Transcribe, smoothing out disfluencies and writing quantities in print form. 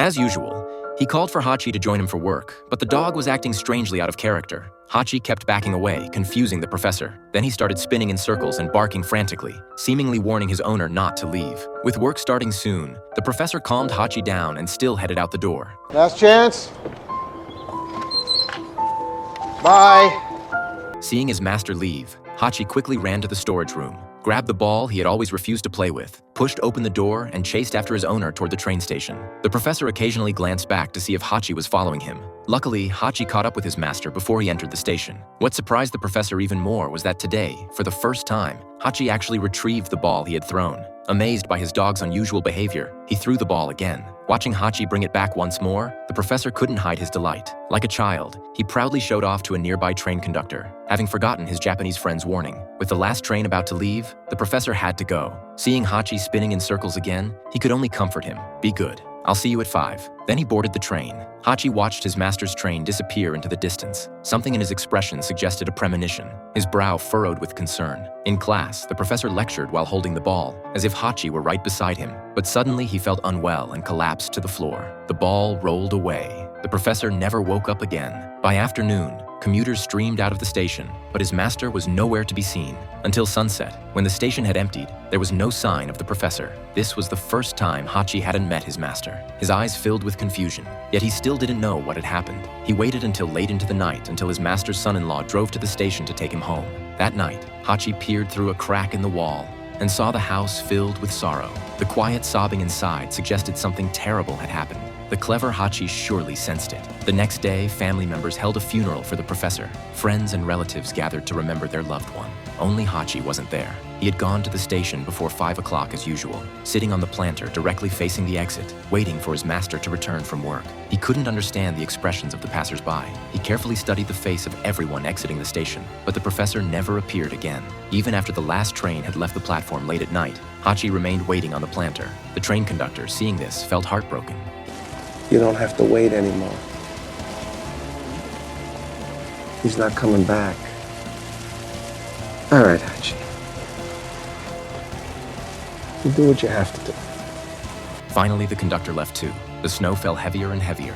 As usual, he called for Hachi to join him for work, but the dog was acting strangely out of character. Hachi kept backing away, confusing the professor. Then he started spinning in circles and barking frantically, seemingly warning his owner not to leave. With work starting soon, the professor calmed Hachi down and still headed out the door. Last chance. Bye. Seeing his master leave, Hachi quickly ran to the storage room, grabbed the ball he had always refused to play with, pushed open the door, and chased after his owner toward the train station. The professor occasionally glanced back to see if Hachi was following him. Luckily, Hachi caught up with his master before he entered the station. What surprised the professor even more was that today, for the first time, Hachi actually retrieved the ball he had thrown. Amazed by his dog's unusual behavior, he threw the ball again. Watching Hachi bring it back once more, the professor couldn't hide his delight. Like a child, he proudly showed off to a nearby train conductor, having forgotten his Japanese friend's warning. With the last train about to leave, the professor had to go. Seeing Hachi spinning in circles again, he could only comfort him. "Be good. I'll see you at 5. Then he boarded the train. Hachi watched his master's train disappear into the distance. Something in his expression suggested a premonition, his brow furrowed with concern. In class, the professor lectured while holding the ball, as if Hachi were right beside him. But suddenly he felt unwell and collapsed to the floor. The ball rolled away. The professor never woke up again. By afternoon, commuters streamed out of the station, but his master was nowhere to be seen. Until sunset, when the station had emptied, there was no sign of the professor. This was the first time Hachi hadn't met his master. His eyes filled with confusion, yet he still didn't know what had happened. He waited until late into the night until his master's son-in-law drove to the station to take him home. That night, Hachi peered through a crack in the wall and saw the house filled with sorrow. The quiet sobbing inside suggested something terrible had happened. The clever Hachi surely sensed it. The next day, family members held a funeral for the professor. Friends and relatives gathered to remember their loved one. Only Hachi wasn't there. He had gone to the station before 5 o'clock as usual, sitting on the planter directly facing the exit, waiting for his master to return from work. He couldn't understand the expressions of the passers-by. He carefully studied the face of everyone exiting the station, but the professor never appeared again. Even after the last train had left the platform late at night, Hachi remained waiting on the planter. The train conductor, seeing this, felt heartbroken. You don't have to wait anymore. He's not coming back. All right, Hachi. You do what you have to do. Finally, the conductor left too. The snow fell heavier and heavier.